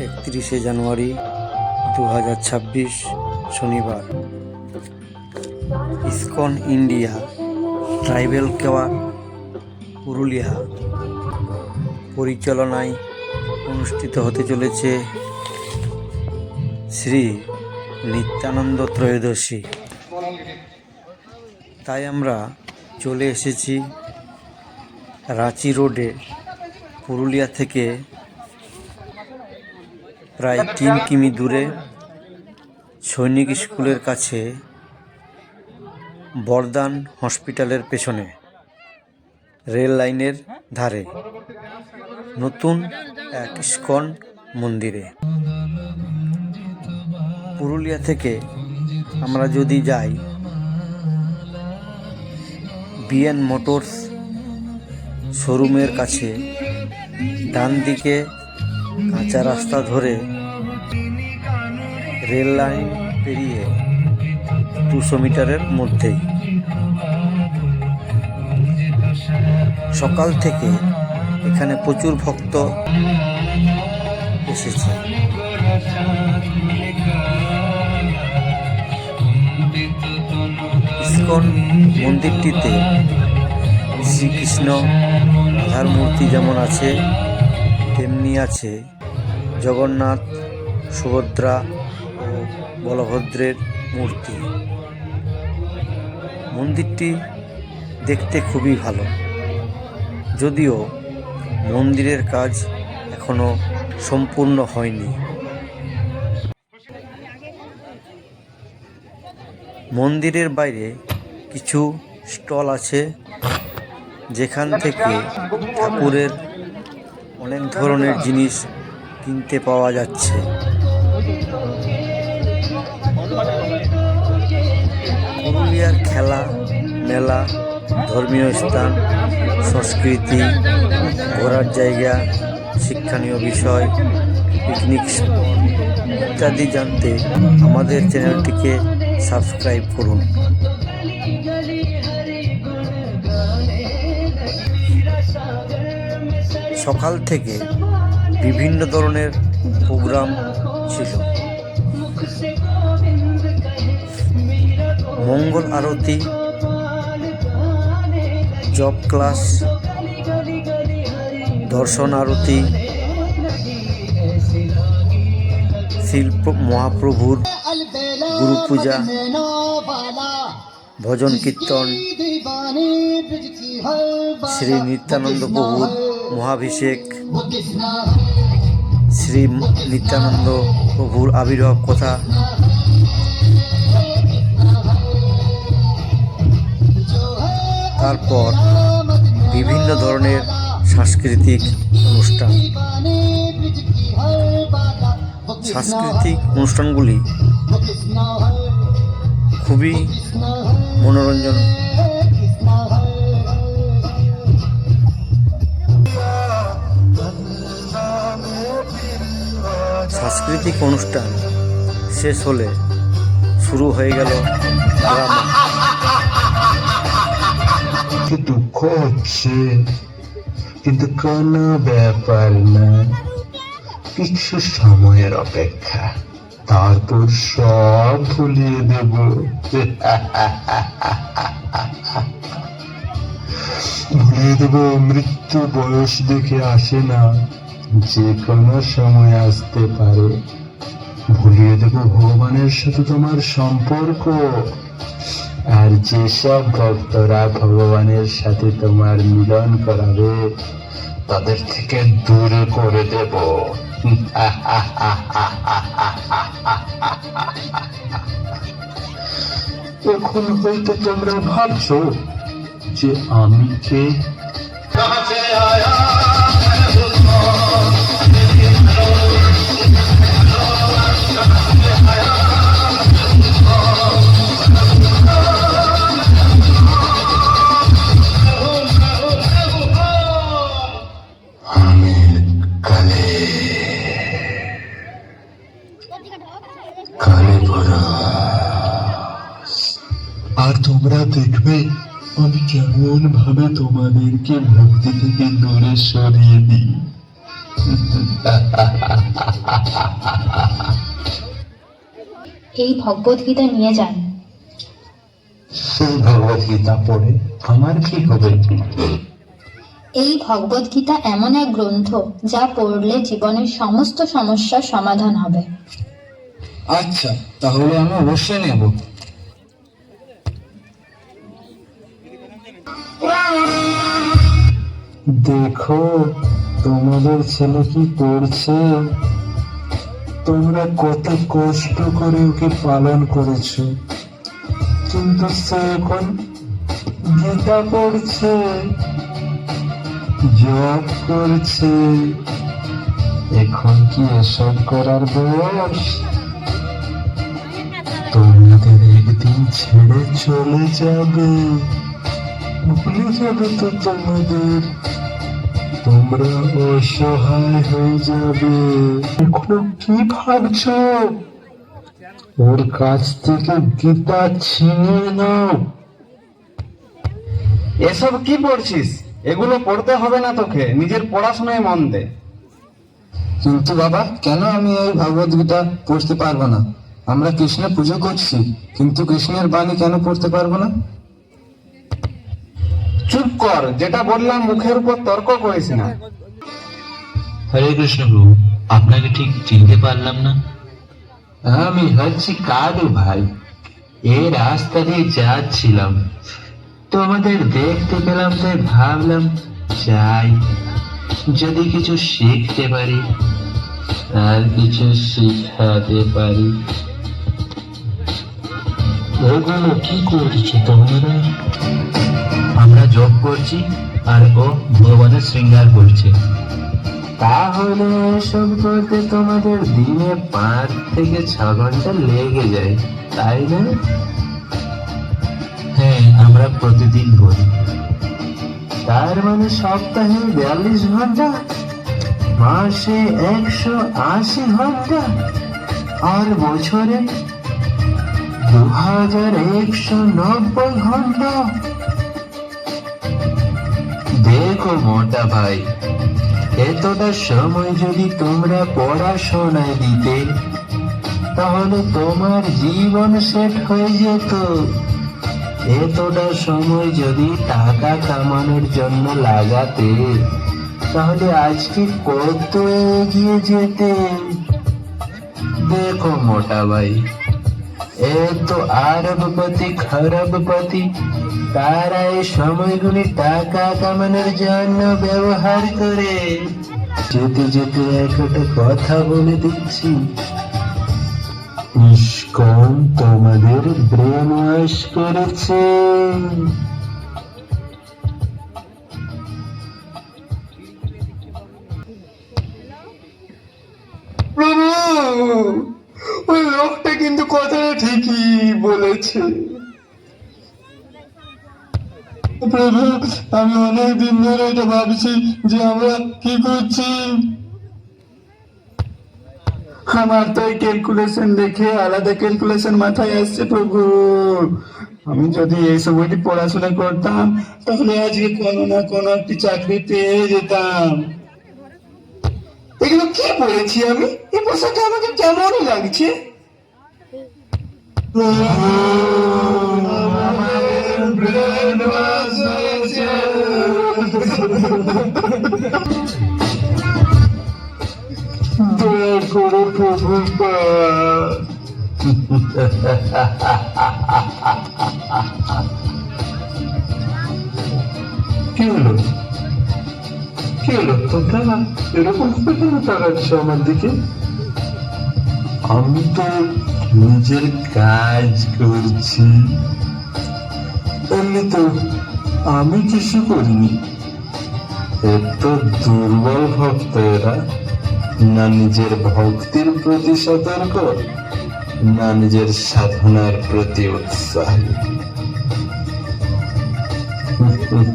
31শে জানুয়ারি 2026 শনিবার। ISKCON India tribal club Purulia পরিচালনায় অনুষ্ঠিত হতে চলেছে শ্রী নিত্যানন্দ ত্রয়োদশী। তাই আমরা চলে এসেছি রাঁচি রোডে, পুরুলিয়া থেকে প্রায় 3 কিমি দূরে সৈনিক স্কুলের কাছে বরদান হসপিটালের পেছনে রেল লাইনের ধারে নতুন এক ইসকন মন্দিরে। পুরুলিয়া থেকে আমরা যদি যাই বিএন মোটরস শোরুমের কাছে, ডান দিকে কাঁচা রাস্তা ধরে রেল লাইন পেরিয়ে 200 মিটারের মধ্যেই। সকাল থেকে এখানে প্রচুর ভক্ত এসেছে। ইসকন মন্দিরটিতে শ্রীকৃষ্ণ রাধার মূর্তি যেমন আছে, তেমনি আছে জগন্নাথ, সুভদ্রা ও বলভদ্রের মূর্তি। মন্দিরটি দেখতে খুবই ভালো, যদিও মন্দিরের কাজ এখনো সম্পূর্ণ হয়নি। মন্দিরের বাইরে কিছু স্টল আছে, যেখান থেকে ঠাকুরের অনেক ধরনের জিনিস কিনতে পাওয়া যাচ্ছে। পুরুলিয়ার খেলা, মেলা, ধর্মীয় স্থান, সংস্কৃতি, ঘোরার জায়গা, শিক্ষণীয় বিষয়, পিকনিক স্পট ইত্যাদি জানতে আমাদের চ্যানেলটিকে সাবস্ক্রাইব করুন। সকাল থেকে বিভিন্ন ধরনের প্রোগ্রাম ছিল। মঙ্গল আরতি, জব ক্লাস, দর্শন আরতি, শিল্প মহাপ্রভুর গুরু পূজা, ভজন কীর্তন, শ্রী নিত্যানন্দ প্রভুর মহাভিষেক, শ্রী নিত্যানন্দ প্রভুর আবির্ভাব কথা, তারপর বিভিন্ন ধরনের সাংস্কৃতিক অনুষ্ঠান। সাংস্কৃতিক অনুষ্ঠানগুলি খুবই মনোরঞ্জন। সাংস্কৃতিক অনুষ্ঠান শেষ হলে শুরু হয়ে গেল ড্রামা। দুঃখ হচ্ছে, কিন্তু কোনো ব্যাপার না, কিছু সময়ের অপেক্ষা, তারপর সব ভুলিয়ে দেব। ভুলিয়ে দেব। মৃত্যু বয়স দেখে আসে না, যে কোনো সময় আসতে পারে। ভুলিয়ে দেব ভগবানের সাথে তোমার সম্পর্ক, আর যেসব ভক্তরা ভগবানের সাথে তোমার মিলন করাবে তাদের থেকে দূরে করে দেব। এখন হয়তো তোমরা ভাবছো যে আমি কে। আর তোমরা দেখবে আমি কেমন ভাবে তোমাদেরকে ভক্তি থেকে দূরে সরিয়ে দিই। এই ভগবদ গীতা নিয়ে যান। সেই ভগবত গীতা পড়ে আমার কি হবে? এই ভগবদ গীতা এমন এক গ্রন্থ যা পড়লে জীবনের সমস্ত সমস্যার সমাধান হবে। আচ্ছা, তাহলে আমি অবশ্যই নেব। দেখো তোমাদের ছেলে কি করছে। তোমরা কত কষ্ট করে ওকে পালন করেছো, কিন্তু সে এখন গীতা পড়ছে, জপ করছে। এখন কি এসব করার বয়স? তোমাদের একদিন ছেড়ে চলে যাবে, ভুলে যাবে তো তোমাদের। তোমরা অসহায় হয়ে যাবে। এখনো কি ভাবছো? ওর কাছ থেকে গীতা ছিনিয়ে নাও। এসব কি পড়ছিস? এগুলো পড়তে হবে না তোকে, নিজের পড়াশোনায় মন দে। কিন্তু বাবা, কেন আমি এই ভগবত গীতা পড়তে পারবো না? আমরা কৃষ্ণের পুজো করছি, কিন্তু কৃষ্ণের বাণী কেন পড়তে পারবো না? চুপ কর, যেটা বললাম মুখের উপর তর্ক করিস না। হরে কৃষ্ণ প্রভু, আপনাকে ঠিক চিনতে পারলাম না। আমি হচ্ছি কাদু ভাই। এই রাস্তা দিয়ে যাচ্ছিলাম, তোমাদের দেখতে পেলাম, তাই ভাবলাম যাই, যদি কিছু শিখতে পারি আর কিছু শিখাতে পারি। এগুলো কি করছো তোমরা? আমরা জব করছি আর ও ভগবানের শৃঙ্গার করছে। তাহলে এসব করতে তোমাদের দিনে 5 থেকে 6 ঘন্টা লেগে যায়, তাই না? হ্যাঁ, আমরা প্রতিদিন করি। তার মানে সপ্তাহে 42 ঘন্টা, মাসে 180 ঘন্টা, আর বছরে 2190 ঘন্টা। দেখো মোটা ভাই, এতটা সময় যদি তোমরা পড়াশোনায় দিতে, তাহলে তোমার জীবন সেট হয়ে যেত। এতটা সময় যদি টাকা কামানোর জন্য লাগাতে, তাহলে আজকে কত এগিয়ে যেতে। দেখো মোটা ভাই, এ তো আরবপতি খরবপতি, তারা এই সময়গুলি টাকা কামানোর জন্য ব্যবহার করে। যেতে যেতে একটা কথা বলে দিচ্ছি, ইস্কন তোমাদের ব্রেন ওয়াশ করেছে। প্রভু, ওই লোকটা কিন্তু কথাটা ঠিকই বলেছে। প্রভু, আমি অনেক দিন ধরে এটা ভাবছি যে আমরা কি করছি। আমার তো এই ক্যালকুলেশন দেখে আলাদা ক্যালকুলেশন মাথায় আসছে প্রভু। আমি যদি এই সময়টি পড়াশোনা করতাম, তাহলে আজকে কোনো না কোনো একটি চাকরি পেয়ে যেতাম। এগুলো কি পড়েছি আমি? এই পোশাকটা আমাকে কেমনই লাগছে। দয়া করে প্রভুপাদ। কি হলো? কি হলো? তোমরা এরকম ভাবে কেন তাকাচ্ছ আমার দিকে? আমি তো নিজের কাজ করছি। এমনি তো আমি কিছু করিনি। এত দুর্বল ভক্ত এরা, না নিজের ভক্তির প্রতি সতর্ক, না নিজের সাধনার প্রতি উৎসাহী।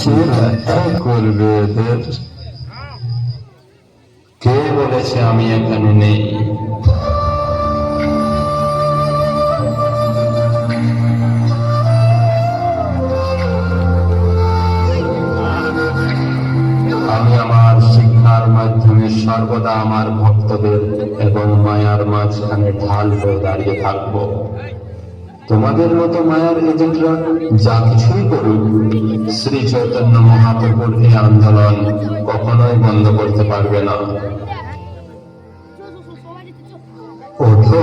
কে রক্ষা করবে এদের? কে বলেছে আমি এখানে নেই? আমি আমার শিক্ষার মাধ্যমে সর্বদা আমার ভক্তদের এবং মায়ার মাঝখানে ঢাল হয়ে দাঁড়িয়ে থাকবো। তোমাদের মতো মায়ার এজেন্টরা যা কিছুই করুক, শ্রী চৈতন্য মহাপ্রভুর এই আন্দোলন কখনোই বন্ধ করতে পারবে না। ওঠো,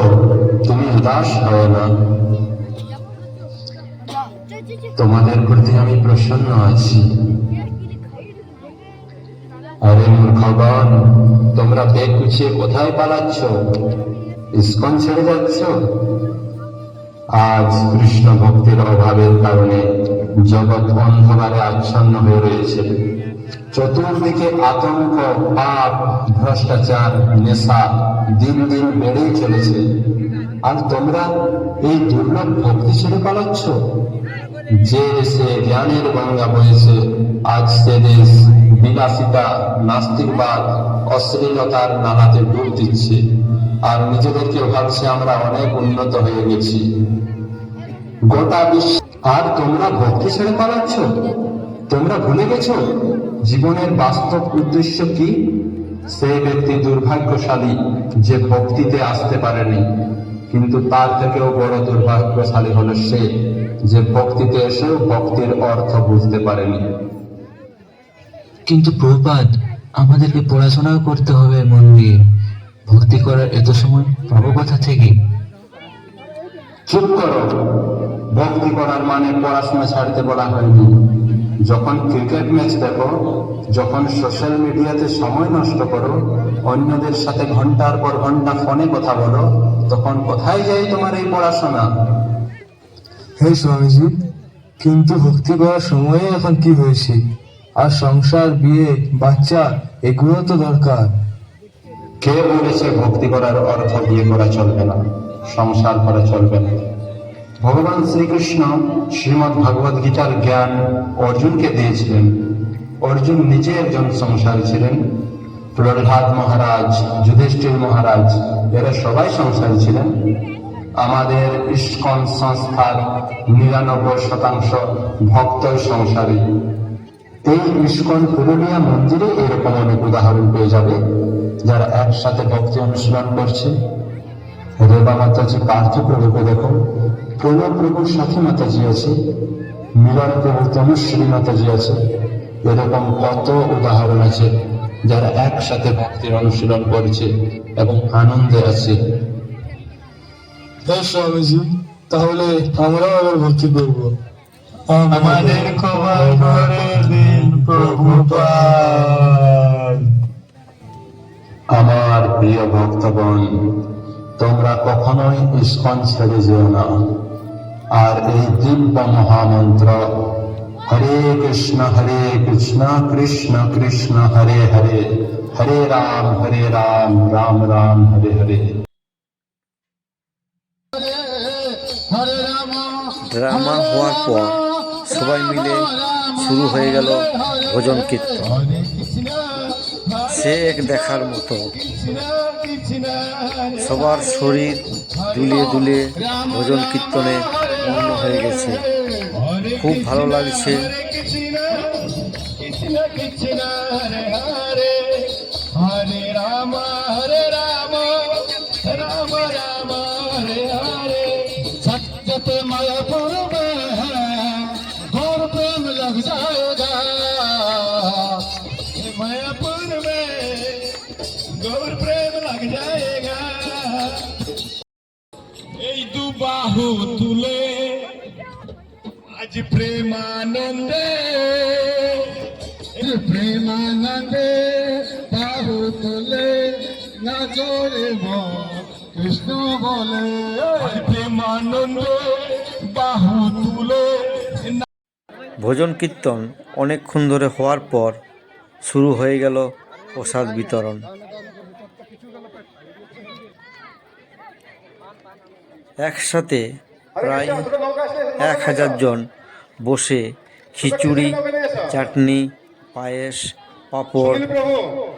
তুমি উদাস হও না, তোমাদের প্রতি আমি প্রসন্ন আছি। আরে মূর্খগণ, তোমরা বেগ গুছিয়ে কোথায় পালাচ্ছ? ইস্কন ছেড়ে যাচ্ছ? আজ কৃষ্ণ ভক্তির অভাবের কারণে জগৎ অন্ধকারে আচ্ছন্ন হয়ে রয়েছে। চতুর্দিকে আতঙ্ক, পাপ, ভ্রষ্টাচার, নেশা দিন দিন বেড়েই চলেছে। আর তোমরা এই দুর্লভ ভক্তি ছেড়ে পালাচ্ছ? যে দেশে জ্ঞানের গঙ্গা বয়েছে, আজ সে দেশ বিলাসিতা, নাস্তিকবাদ, অশ্লীলতার নালাতে ডুব দিচ্ছে। আর নিজেদেরকে ভাবছে আমরা অনেক উন্নত হয়ে গেছি। গোটা বিশ্ব আর তোমরা ভক্তি ছেড়ে পালাচ্ছ? তোমরা ভুলে গেছো জীবনের বাস্তব উদ্দেশ্য কি? সেই ব্যক্তি দুর্ভাগ্যশালী যে ভক্তিতে আসতে পারেনি, কিন্তু তার থেকেও বড় দুর্ভাগ্যশালী হলো সে যে ভক্তিতে এসেও ভক্তির অর্থ বুঝতে পারেনি। কিন্তু প্রভুপাদ, আমাদেরকে পড়াশোনাও করতে হবে মন দিয়ে। ভক্তি করার এত সময় পাবো কোথা থেকে? চুপ করো। ভক্তি করার মানে পড়াশোনা ছাড়তে বলা হয়নি। যখন ক্রিকেট ম্যাচ দেখো, যখন সোশ্যাল মিডিয়াতে সময় নষ্ট করো, অন্যদের সাথে ঘন্টার পর ঘন্টা ফোনে কথা বলো, তখন কোথায় যায় তোমার এই পড়াশোনা? হে স্বামীজি, কিন্তু ভক্তি করার সময়ে এখন কি হয়েছে? আর সংসার, বিয়ে, বাচ্চা এগুলো তো দরকার। কে বলেছে ভক্তি করার অর্থ বিয়ে করা চলবে না, সংসার করা চলবে না? ভগবান শ্রীকৃষ্ণ শ্রীমদ্ ভগবদ গীতার জ্ঞান অর্জুনকে দিয়েছিলেন। অর্জুন নিজে একজন সংসারী ছিলেন। প্রহ্লাদ মহারাজ, যুধিষ্ঠির মহারাজ, এরা সবাই সংসারী ছিলেন। আমাদের ইস্কন সংস্থার 99% ভক্তই সংসারী। এই ইস্কন পুরুলিয়া মন্দিরে এরকম অনেক উদাহরণ পেয়ে যাবে যারা একসাথে ভক্তি অনুশীলন করছে। রেবা মাতাজি পার্থ প্রভুকে দেখো, প্রণব প্রভুর সাথী মাতাজি আছে, মিলন প্রভু তনুশ্রী মাতাজি আছে। এরকম কত উদাহরণ আছে যারা একসাথে ভক্তির অনুশীলন করছে এবং আনন্দে আছে। হে স্বামীজি, তাহলে আমরাও আবার ভক্তি করবো। আমাদের ক্ষমা করে দিন প্রভুপাদ। আমার প্রিয় ভক্তগণ, তোমরা কখনোই ইস্কন ছেড়ে যেও না। আর এই দিব্য মহামন্ত্র হরে কৃষ্ণ কৃষ্ণ কৃষ্ণ হরে হরে, হরে রাম রাম রাম হরে হরে। ড্রামা হওয়ার পর সবাই মিলে শুরু হয়ে গেল ভজন কীর্তন। সে এক দেখার মতো, সবার শরীর দুলিয়ে দুলিয়ে ভজন কীর্তনে মগ্ন হয়ে গেছে। খুব ভালো লাগছে। হরে রাম রাম রাম হরে হরে। सत्यते मायापुर में है गौर प्रेम लग जाएगा। मायापुर में गौर प्रेम लग जाएगा। এই দু বাহু তুলে আজ প্রেমানন্দে, প্রেমানন্দে বাহু তুলে নাচো রে কৃষ্ণ বলে। প্রেমানন্দে বাহু তুলে। ভজন কীর্তন অনেকক্ষণ ধরে হওয়ার পর শুরু হয়ে গেল প্রসাদ বিতরণ। একসাথে প্রায় 1000 জন বসে খিচুড়ি, চাটনি, পায়েস, পাঁপড়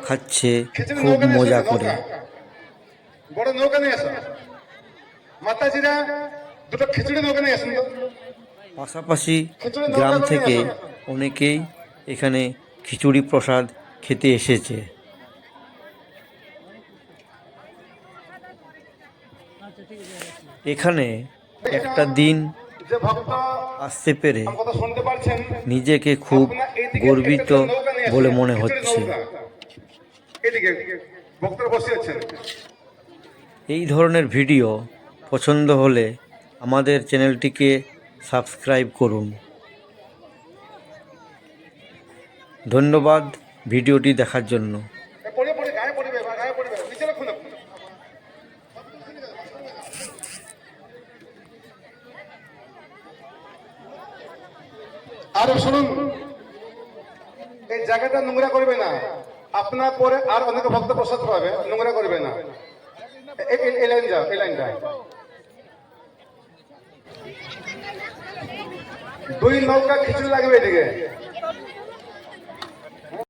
খাচ্ছে খুব মজা করে। বড় নৌকা নিয়ে আসো, মাতাজিরা দুটো খিচুড়ি নৌকা নিয়ে আসেন। পাশাপাশি গ্রাম থেকে অনেকেই এখানে খিচুড়ি প্রসাদ খেতে এসেছে। এখানে একটা দিন যে ভক্ত আসতে পেরে আমার কথা শুনতে পারছেন, নিজেকে খুব আপনারা এইদিকে গর্বিত একটা নৌকা নিয়ে বলে আসেন, মনে খিচুড়ি হচ্ছে। নৌকা। এদিকে ভক্তরা বসে আছেন। এই ধরনের ভিডিও পছন্দ হলে আমাদের চ্যানেলটিকে সাবস্ক্রাইব করুন। ধন্যবাদ ভিডিওটি দেখার জন্য। পড়ে পড়ে গায়ে পড়বে, গায়ে পড়বে, নিচে রাখুন আপনি। আর শুনুন, এই জায়গাটা নোংরা করবে না, আপনার পরে আর অনেক ভক্ত প্রসাদ পাবে, নোংরা করবে না। এই লাইন যাও, এই লাইনটা। দুই নৌকা খিচুড়ি লাগবে এদিকে।